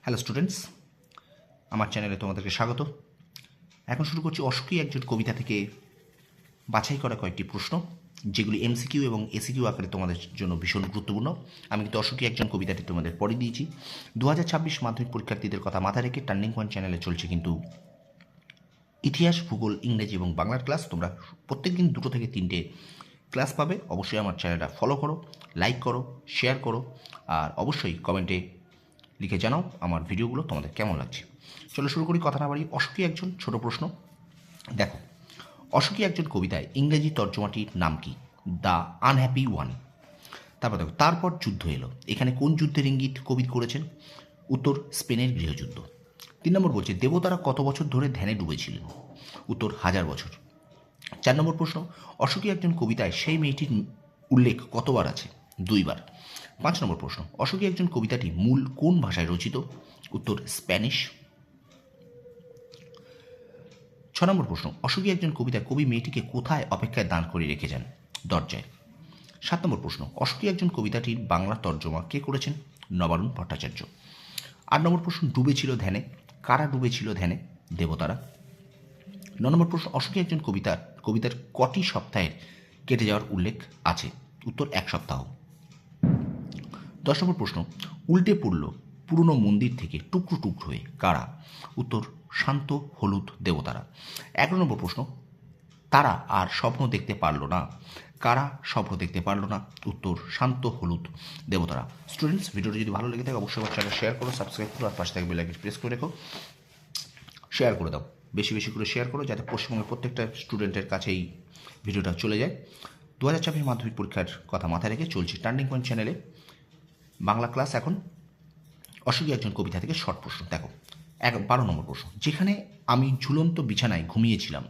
Hello students, আমার চ্যানেলে তোমাদেরকে স্বাগত। এখন শুরু করছি অশোকী একজন কবিতা থেকে বাছাই করা কয়েকটি প্রশ্ন, যেগুলি এমসিকিউ এবং এসিকিউ আকারে তোমাদের জন্য ভীষণ গুরুত্বপূর্ণ। আমি কিন্তু অশোকী একজন কবিতাটি তোমাদের পড়ে দিয়েছি। 2026 মাধ্যমিক পরীক্ষার্থীদের কথা মাথায় রেখে টার্নিং পয়েন্ট চ্যানেলে চলছে কিন্তু ইতিহাস, ভূগোল, ইংরেজি এবং বাংলার ক্লাস। তোমরা প্রত্যেক দিন 2 থেকে 3টে ক্লাস পাবে। অবশ্যই আমার চ্যানেলটা ফলো করো, লাইক করো, শেয়ার করো, আর অবশ্যই কমেন্টে লিখে জানাও আমার ভিডিওগুলো তোমাদের কেমন লাগছে। চলো শুরু করি, কথা না বাড়ি। অশোকী একজন, ছোট প্রশ্ন। দেখো, অশোকী একজন কবিতায় ইংরেজি তর্জমাটির নাম কি? The unhappy one. তারপর দেখো, তারপর যুদ্ধ এলো, এখানে কোন যুদ্ধের ইঙ্গিত কবি করেছেন? উত্তর, স্পেনের গৃহযুদ্ধ। 3 নম্বর বলছে, দেবতারা কত বছর ধরে ধ্যানে ডুবেছিলেন? উত্তর, 1000 বছর। 4 নম্বর প্রশ্ন, অশোকী একজন কবিতায় সেই মেয়েটির উল্লেখ কতবার আছে? 2 বার। 5 নম্বর প্রশ্ন, অশোকী একজন কবিতাটি মূল কোন ভাষায় রচিত? উত্তর, স্প্যানিশ। 6 নম্বর প্রশ্ন, অশোকী একজন কবিতায় কবি মেয়েটিকে কোথায় অপেক্ষায় দাঁড় করিয়ে রেখে যান? দরজায়। 7 নম্বর প্রশ্ন, অশোকী একজন কবিতাটির বাংলা তর্জমা কে করেছেন? নবারুণ ভট্টাচার্য। 8 নম্বর প্রশ্ন, ডুবেছিল ধ্যানে, কারা ডুবেছিল ধ্যানে? দেবতারা। 9 নম্বর প্রশ্ন, অশোকী একজন কবিতার কটি সপ্তাহের কেটে যাওয়ার উল্লেখ আছে? উত্তর, 1 সপ্তাহ। 10 নম্বর প্রশ্ন, উল্টে পড়ল পুরনো মন্দির থেকে টুকরো টুকরো হয়ে, কারা? উত্তর, শান্ত হলুদ দেবতারা। 11 নম্বর প্রশ্ন, তারা আর স্বপ্ন দেখতে পারল না, কারা স্বপ্ন দেখতে পারল না? উত্তর, শান্ত হলুদ দেবতারা। স্টুডেন্টস, ভিডিওটি যদি ভালো লেগে থাকে অবশ্যই আমার চ্যানেল শেয়ার করো, সাবস্ক্রাইব করো, আর পাশে থাকবে বেল আইকন প্রেস করে রেখো। শেয়ার করে দাও, বেশি বেশি করে শেয়ার করো, যাতে পশ্চিমবঙ্গের প্রত্যেকটা স্টুডেন্টের কাছে এই ভিডিওটা চলে যায়। 2026 মাধ্যমিক পরীক্ষার কথা মাথায় রেখে চলছে টার্নিং পয়েন্ট চ্যানেলে বাংলা ক্লাস। এখন অশোকী একজন কবিতা থেকে শর্ট প্রশ্ন। দেখো, 12 নম্বর প্রশ্ন, যেখানে আমি ঝুলন্ত বিছানায় ঘুমিয়েছিলাম,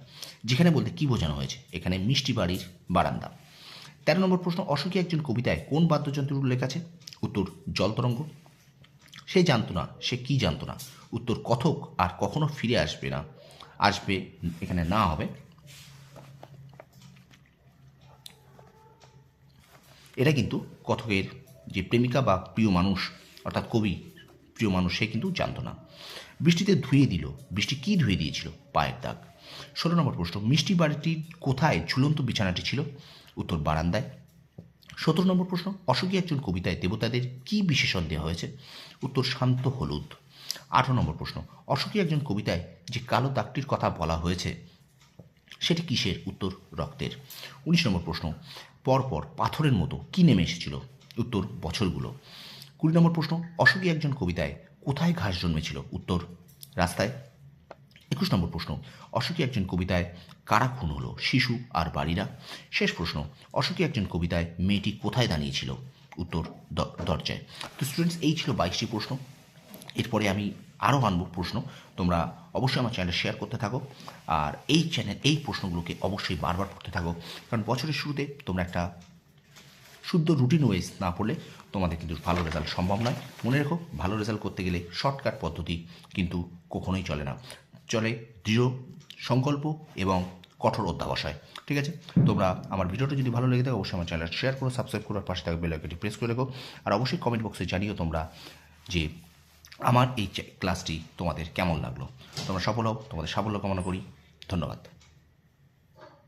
যেখানে বলতে কি বোঝানো হয়েছে? এখানে মিষ্টি বাড়ির বারান্দা। 13 নম্বর প্রশ্ন, অশোকী একজন কবিতায় কোন বাদ্যযন্ত্রের উল্লেখ আছে? উত্তর, জলতরঙ্গ। সে জানতো না, সে কি জানতো না? উত্তর, কথক আর কখনো ফিরে আসবে না, আসবে এখানে না হবে। এটা কিন্তু কথকের যে প্রেমিকা বা প্রিয় মানুষ, অর্থাৎ কবি প্রিয় মানুষ, সে কিন্তু জানতো না। বৃষ্টিতে ধুয়ে দিল, বৃষ্টি কি ধুয়ে দিয়েছিল? পায়ের দাগ। 16 নম্বর প্রশ্ন, মিষ্টি বাড়িটির কোথায় ঝুলন্ত বিছানাটি ছিল? উত্তর, বারান্দায়। 17 নম্বর প্রশ্ন, অশোকী একজন কবিতায় দেবতাদের কি বিশেষণ দেওয়া হয়েছে? উত্তর, শান্ত হলুদ। 18 নম্বর প্রশ্ন, অশোকী একজন কবিতায় যে কালো দাগটির কথা বলা হয়েছে সেটি কিসের? উত্তর, রক্তের। 19 নম্বর প্রশ্ন, পরপর পাথরের মতো কি নেমে এসেছিল? উত্তর, বছরগুলো। 20 নম্বর প্রশ্ন, অশোকী একজন কবিতায় কোথায় ঘাস জন্মেছিল? উত্তর, রাস্তায়। 21 নম্বর প্রশ্ন, অশোকী একজন কবিতায় কারা খুন হলো? শিশু আর বাড়িরা। শেষ প্রশ্ন, অশোকী একজন কবিতায় মেয়েটি কোথায় দাঁড়িয়েছিল? উত্তর, দরজায়। তো স্টুডেন্টস, এই ছিল 22টি প্রশ্ন। এরপরে আমি আরও আনব প্রশ্ন। তোমরা অবশ্যই আমার চ্যানেল শেয়ার করতে থাকো, আর এই প্রশ্নগুলোকে অবশ্যই বারবার পড়তে থাকো, কারণ বছরের শুরুতে তোমরা একটা শুদ্ধ রুটিন ওয়াইজ না পড়লে তোমাদের কিন্তু ভালো রেজাল্ট সম্ভব নয়। মনে রেখো, ভালো রেজাল্ট করতে গেলে শর্টকাট পদ্ধতি কিন্তু কখনোই চলে না, চলে দৃঢ় সংকল্প এবং কঠোর অধ্যাবসায়। ঠিক আছে, তোমরা আমার ভিডিওটা যদি ভালো লেগে থাকে অবশ্যই আমার চ্যানেল শেয়ার করো, সাবস্ক্রাইব করো, আর পাশে থাকবে বেল আইকনটি প্রেস করে রেখো। আর অবশ্যই কমেন্ট বক্সে জানিও তোমরা যে আমার এই ক্লাসটি তোমাদের কেমন লাগলো। তোমরা সফল হও, তোমাদের সাফল্য কামনা করি। ধন্যবাদ।